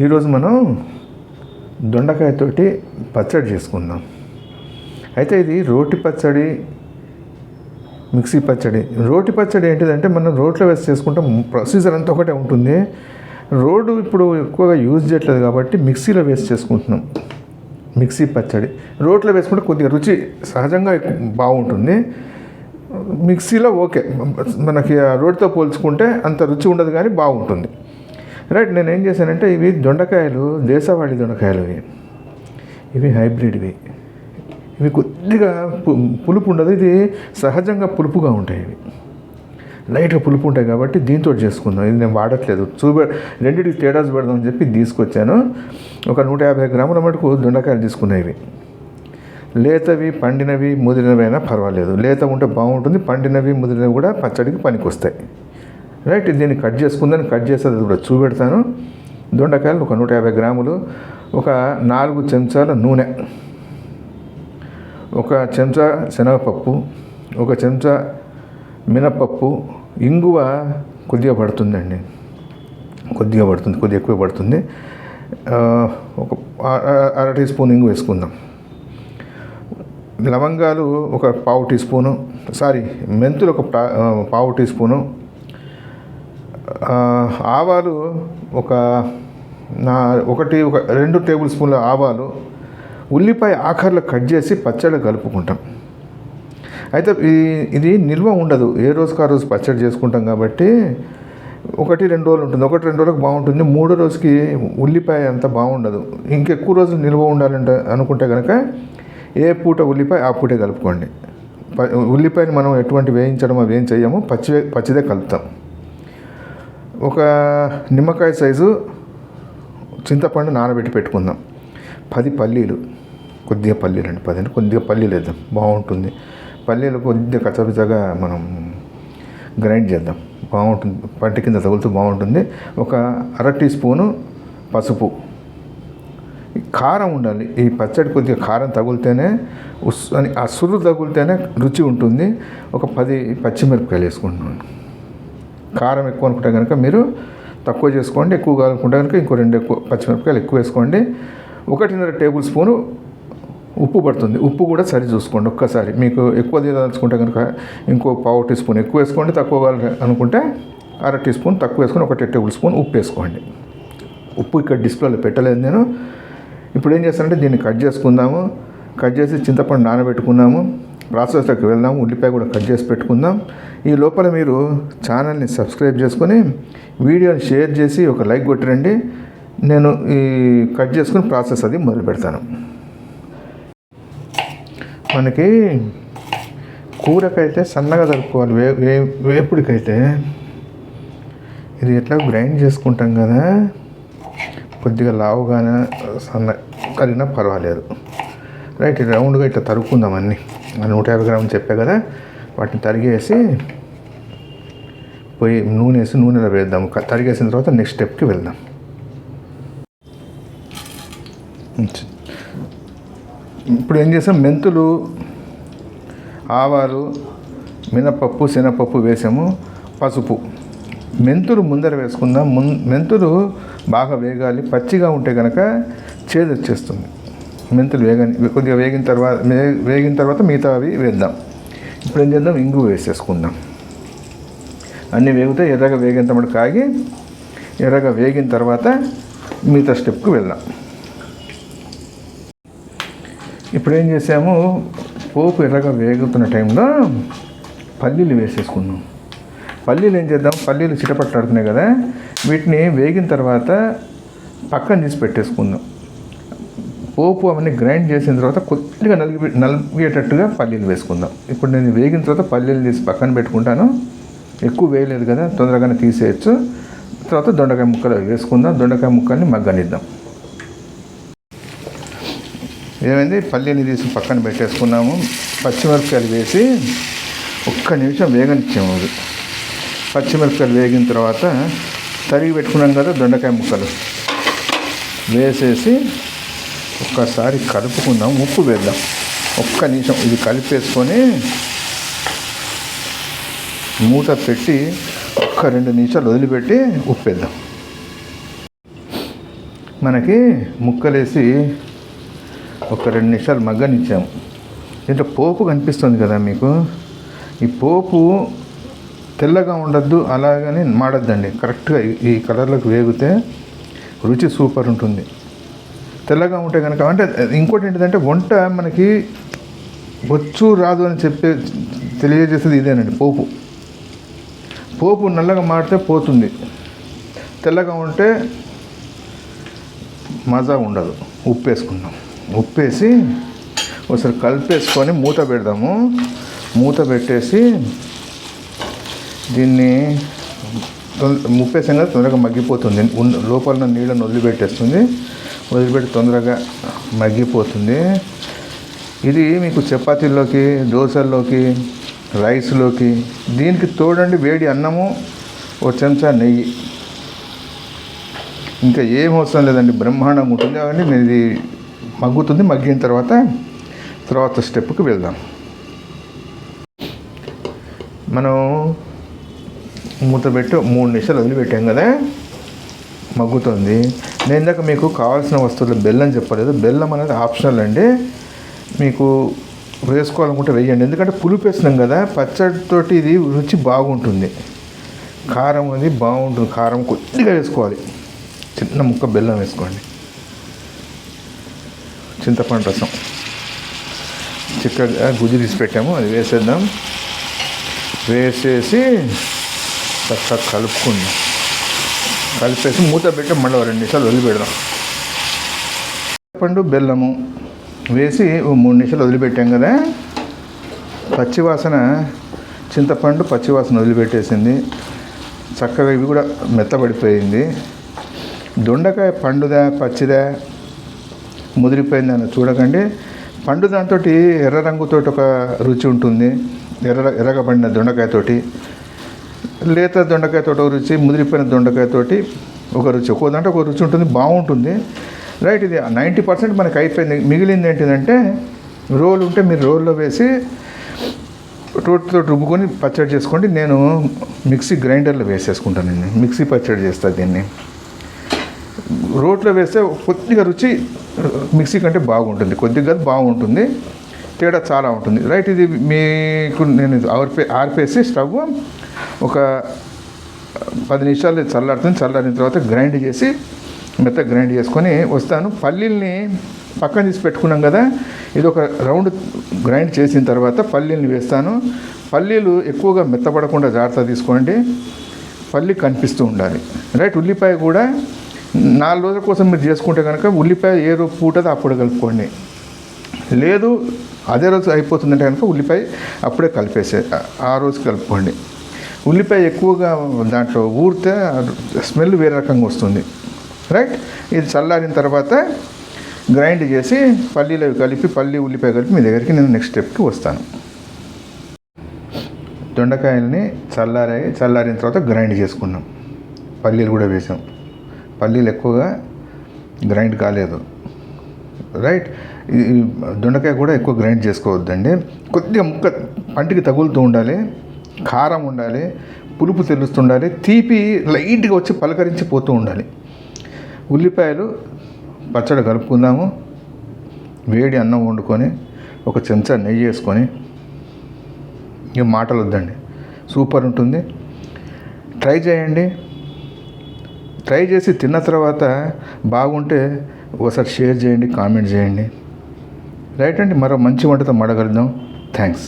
ఈరోజు మనం దొండకాయతోటి పచ్చడి చేసుకుందాం. అయితే ఇది రోటి పచ్చడి, మిక్సీ పచ్చడి. రోటి పచ్చడి ఏంటిదంటే మనం రోట్లో వేసి చేసుకుంటాం, ప్రొసీజర్ అంతా ఒకటే ఉంటుంది. రోడ్డు ఇప్పుడు ఎక్కువగా యూజ్ చేయట్లేదు కాబట్టి మిక్సీలో వేసి చేసుకుంటున్నాం. మిక్సీ పచ్చడి రోట్లో వేసుకుంటే కొద్దిగా రుచి సహజంగా బాగుంటుంది. మిక్సీలో ఓకే, మనకి రోడ్తో పోల్చుకుంటే అంత రుచి ఉండదు కానీ బాగుంటుంది. రైట్, నేను ఏం చేశానంటే ఇవి దొండకాయలు, దేశవాళీ దొండకాయలు, ఇవి హైబ్రిడ్వి. ఇవి కొద్దిగా పులుపు ఉండదు, ఇది సహజంగా పులుపుగా ఉంటాయి. ఇవి లైట్గా పులుపు ఉంటాయి కాబట్టి దీంతో చేసుకుందాం. ఇది నేను వాడట్లేదు, రెండింటికి తేడా పెడదామని చెప్పి తీసుకొచ్చాను. ఒక 150 గ్రాముల మటుకు దొండకాయలు తీసుకునేవి. లేతవి, పండినవి, ముదిరినవి అయినా పర్వాలేదు. లేత ఉంటే బాగుంటుంది, పండినవి ముదిరినవి కూడా పచ్చడికి పనికి వస్తాయి. రైట్, దీన్ని కట్ చేసుకుందని కట్ చేసేది కూడా చూపెడతాను. దొండకాయలు ఒక 150 గ్రాములు, ఒక 4 చెంచాల నూనె, ఒక చెంచా శనగపప్పు, ఒక చెంచా మినపప్పు, ఇంగువ కొద్దిగా పడుతుందండి, కొద్దిగా ఎక్కువ పడుతుంది. ఒక 1/2 టీ స్పూన్ ఇంగు వేసుకుందాం. లవంగాలు ఒక 1/2 టీ స్పూను, మెంతులు ఒక 1/2 టీ స్పూను, ఆవాలు ఒక 2 టేబుల్ స్పూన్ల ఆవాలు, ఉల్లిపాయ ఆఖర్లో కట్ చేసి పచ్చడి కలుపుకుంటాం. అయితే ఇది నిల్వ ఉండదు, ఏ రోజుకి ఆ రోజు పచ్చడి చేసుకుంటాం కాబట్టి 1-2 రోజులు ఉంటుంది. 1-2 రోజులకు బాగుంటుంది, 3వ రోజుకి ఉల్లిపాయ అంత బాగుండదు. ఇంకెక్కువ రోజులు నిల్వ ఉండాలంటే అనుకుంటే కనుక ఏ పూట ఉల్లిపాయ ఆ పూటే కలుపుకోండి. ఉల్లిపాయని మనం ఎటువంటి వేయించడం అవి ఏం చేయము, పచ్చిదే కలుపుతాం. ఒక నిమ్మకాయ సైజు చింతపండు నానబెట్టి పెట్టుకుందాం. 10 పల్లీలు, కొద్దిగా పల్లీలు అండి, 10 కొద్దిగా పల్లీలు వేద్దాం, బాగుంటుంది. పల్లీలు కొద్దిగా కచ్చపిచ్చగా మనం గ్రైండ్ చేద్దాం, బాగుంటుంది, పంట కింద తగులుతూ బాగుంటుంది. ఒక 1/2 టీ స్పూను పసుపు. కారం ఉండాలి, ఈ పచ్చడి కొద్దిగా కారం తగిలితేనే అని ఆ సుర్రు తగిలితేనే రుచి ఉంటుంది. ఒక 10 పచ్చిమిరపకాయలు వేసుకుంటున్నాను. కారం ఎక్కువ అనుకుంటే కనుక మీరు తక్కువ చేసుకోండి, ఎక్కువ కావాలనుకుంటే కనుక ఇంకో 2 పచ్చిమిరపకాయలు ఎక్కువ వేసుకోండి. 1.5 టేబుల్ స్పూను ఉప్పు పడుతుంది, ఉప్పు కూడా సరి చూసుకోండి ఒక్కసారి. మీకు ఎక్కువ తీయదలుచుకుంటే కనుక ఇంకో 1/2 టీ స్పూన్ ఎక్కువ వేసుకోండి, తక్కువ కావాలనుకుంటే 1/2 టీ స్పూన్ తక్కువ వేసుకొని 1 టేబుల్ స్పూన్ ఉప్పు వేసుకోండి. ఉప్పు ఇక్కడ డిస్ప్లేలో పెట్టలేదు నేను. ఇప్పుడు ఏం చేస్తానంటే దీన్ని కట్ చేసుకుందాము. కట్ చేసి చింతపండు నానబెట్టుకున్నాము, ప్రాసెస్లోకి వెళ్దాము. ఉల్లిపాయ కూడా కట్ చేసి పెట్టుకుందాం. ఈ లోపల మీరు ఛానల్ని సబ్స్క్రైబ్ చేసుకొని వీడియోని షేర్ చేసి ఒక లైక్ కొట్టిరండి. నేను ఈ కట్ చేసుకుని ప్రాసెస్ అది మొదలు పెడతాను. మనకి కూరకైతే సన్నగా తరుపుకోవాలి, వేపుడికైతే ఇది ఎట్లా గ్రైండ్ చేసుకుంటాం కదా, కొద్దిగా లావుగానే సన్న కరిగినా పర్వాలేదు. రైట్, రౌండ్గా ఇట్లా తరుక్కుందాం. అన్నీ 150 గ్రాములు చెప్పే కదా, వాటిని తరిగేసి నూనె వేసి నూనెలో వేద్దాం. తరిగేసిన తర్వాత నెక్స్ట్ స్టెప్కి వెళ్దాం. ఇప్పుడు ఏం చేసాం, మెంతులు, ఆవాలు, మినపప్పు, శనగపప్పు వేసాము, పసుపు. మెంతులు ముందర వేసుకుందాం. మెంతులు బాగా వేగాలి, పచ్చిగా ఉంటే కనుక చేదు వచ్చేస్తుంది. మెంతులు కొద్దిగా వేగిన తర్వాత మిగతా అవి వేద్దాం. ఇప్పుడు ఏం చేద్దాం, ఇంగు వేసేసుకుందాం. అన్నీ వేగితే ఎర్రగా వేగేంత మటు కాగి, ఎర్రగా వేగిన తర్వాత మిగతా స్టెప్కి వెళ్దాం. ఇప్పుడు ఏం చేసాము, పోపు ఎర్రగా వేగుతున్న టైంలో పల్లీలు వేసేసుకుందాం. పల్లీలు ఏం చేద్దాం, పల్లీలు చిటపట్లాడుతున్నాయి కదా, వీటిని వేగిన తర్వాత పక్కన తీసి పెట్టేసుకుందాం. పోపు అవన్నీ గ్రైండ్ చేసిన తర్వాత కొద్దిగా నలిగేటట్టుగా పల్లీలు వేసుకుందాం. ఇప్పుడు నేను వేగిన తర్వాత పల్లీలు తీసి పక్కన పెట్టుకుంటాను. ఎక్కువ వేయలేదు కదా, తొందరగానే తీసేయచ్చు. తర్వాత దొండకాయ ముక్కలు వేసుకుందాం. దొండకాయ ముక్కల్ని మగ్గనిద్దాం. ఏమైంది, పల్లీని తీసి పక్కన పెట్టేసుకున్నాము. పచ్చిమిరపకాయలు వేసి 1 నిమిషం వేగనిచ్చాము. పచ్చిమిరపకాయలు వేగిన తర్వాత తరిగి పెట్టుకున్నాం కదా దొండకాయ ముక్కలు వేసేసి ఒక్కసారి కలుపుకుందాం. ఉప్పు వేద్దాం. 1 నిమిషం ఇది కలిపేసుకొని మూత పెట్టి 1-2 నిమిషాలు వదిలిపెట్టి ఉప్పు వేద్దాం. మనకి ముక్కలేసి ఒక 2 నిమిషాలు మగ్గనిచ్చాము. దీంట్లో పోపు కనిపిస్తుంది కదా మీకు. ఈ పోపు తెల్లగా ఉండద్దు, అలాగని మాడద్దండి. కరెక్ట్గా ఈ కలర్లోకి వేగితే రుచి సూపర్ ఉంటుంది. తెల్లగా ఉంటే కనుక, అంటే ఇంకోటి ఏంటిదంటే వంట మనకి వచ్చు రాదు అని తెలియజేసేది ఇదేనండి. పోపు నల్లగా మాడితే పోతుంది, తెల్లగా ఉంటే మజా ఉండదు. ఉప్పు వేసుకుందాం. ఉప్పు వేసి ఒకసారి కలిపేసుకొని మూత పెడదాము. మూత పెట్టేసి దీన్ని ఉప్పేసాం కదా, తొందరగా మగ్గిపోతుంది. లోపల నీళ్ళని వదిలిపెట్టేస్తుంది. వదిలిపెట్టి తొందరగా మగ్గిపోతుంది. ఇది మీకు చపాతీల్లోకి, దోశల్లోకి, రైస్లోకి, దీనికి తోడండి వేడి అన్నము, ఒక చెంచా నెయ్యి, ఇంకా ఏం అవసరం లేదండి. బ్రహ్మాండంగా ఉంటుంది. అవన్నీ ఇది మగ్గుతుంది. మగ్గిన తర్వాత స్టెప్కి వెళ్దాం. మనం మూత పెట్టి 3 నిమిషాలు వదిలిపెట్టాం కదా, మగ్గుతుంది. నేను ఇందాక మీకు కావాల్సిన వస్తువులు బెల్లం చెప్పలేదు. బెల్లం అనేది ఆప్షనల్ అండి. మీకు వేసుకోవాలనుకుంటే వేయండి. ఎందుకంటే పులుపు వేసినాం కదా, పచ్చడితోటి ఇది రుచి బాగుంటుంది. కారం అది బాగుంటుంది. కారం కొద్దిగా వేసుకోవాలి. చిన్న ముక్క బెల్లం వేసుకోండి. చింతపండు రసం చిక్కగా గుజ్జు తీసి పెట్టాము, అది వేసేద్దాం. వేసేసి చక్కగా కలుపుకుందాం. కలిపేసి మూత పెట్టి మళ్ళీ 2 నిమిషాలు వదిలిపెడదాం. చింతపండు బెల్లము వేసి 3 నిమిషాలు వదిలిపెట్టాం కదా. చింతపండు పచ్చివాసన వదిలిపెట్టేసింది. చక్కగా ఇవి కూడా మెత్తబడిపోయింది. దొండకాయ పండుదా పచ్చిదా ముదిరిపోయిందని చూడకండి. పండు దాంతో ఎర్ర రంగుతో ఒక రుచి ఉంటుంది. ఎర్రగా పండిన దొండకాయతోటి, లేత దొండకాయతో ఒక రుచి, ముదిరిపోయిన దొండకాయతోటి ఒక రుచి, ఒక్కో దాంట్లో ఒక రుచి ఉంటుంది. బాగుంటుంది. రైట్, ఇది 90% మనకి అయిపోయింది. మిగిలింది ఏంటిదంటే రోల్ ఉంటే మీరు రోల్లో వేసి రోటితో రుబ్బుకొని పచ్చడి చేసుకోండి. నేను మిక్సీ గ్రైండర్లో వేసేసుకుంటానండి. మిక్సీ పచ్చడి చేస్తాను దీన్ని. రోట్లో వేస్తే కొద్దిగా రుచి మిక్సీ కంటే బాగుంటుంది. కొద్దిగా బాగుంటుంది, తేడా చాలా ఉంటుంది. రైట్, ఇది మీకు నేను ఆర్పేసి స్టవ్ ఒక 10 నిమిషాలు చల్లారుతుంది. చల్లారిన తర్వాత మెత్తగా గ్రైండ్ చేసుకొని వస్తాను. పల్లీల్ని పక్కన తీసి పెట్టుకున్నాం కదా, ఇది ఒక రౌండ్ గ్రైండ్ చేసిన తర్వాత పల్లీల్ని వేస్తాను. పల్లీలు ఎక్కువగా మెత్తపడకుండా జాగ్రత్త తీసుకోండి. పల్లి కనిపిస్తూ ఉండాలి. రైట్, ఉల్లిపాయ కూడా 4 రోజుల కోసం మీరు చేసుకుంటే కనుక ఉల్లిపాయ ఏ రోజు పూటదో అప్పుడు కలుపుకోండి. లేదు అదే రోజు అయిపోతుందంటే కనుక ఉల్లిపాయ అప్పుడే ఆ రోజు కలుపుకోండి. ఉల్లిపాయ ఎక్కువగా దాంట్లో ఊరితే స్మెల్ వేరే రకంగా వస్తుంది. రైట్, ఇది చల్లారిన తర్వాత గ్రైండ్ చేసి ఉల్లిపాయ కలిపి మీ దగ్గరికి నేను నెక్స్ట్ స్టెప్కి వస్తాను. దొండకాయలని చల్లారిన తర్వాత గ్రైండ్ చేసుకున్నాం. పల్లీలు కూడా వేసాం. పల్లీలు ఎక్కువగా గ్రైండ్ కాలేదు. రైట్, దొండకాయ కూడా ఎక్కువ గ్రైండ్ చేసుకోవద్దండి. కొద్దిగా ముక్క పంటికి తగులుతూ ఉండాలి. కారం ఉండాలి, పులుపు తెలుస్తుండాలి, తీపి లైట్గా వచ్చి పలకరించి పోతూ ఉండాలి. ఉల్లిపాయలు పచ్చడి కలుపుకుందాము. వేడి అన్నం వండుకొని ఒక చెంచా నెయ్యి వేసుకొని, ఇక మాటలు వద్దండి, సూపర్ ఉంటుంది. ట్రై చేయండి. ట్రై చేసి తిన్న తర్వాత బాగుంటే ఒకసారి షేర్ చేయండి, కామెంట్ చేయండి. రైట్ అండి, మరో మంచి వంటతో మడగలుద్దాం. థ్యాంక్స్.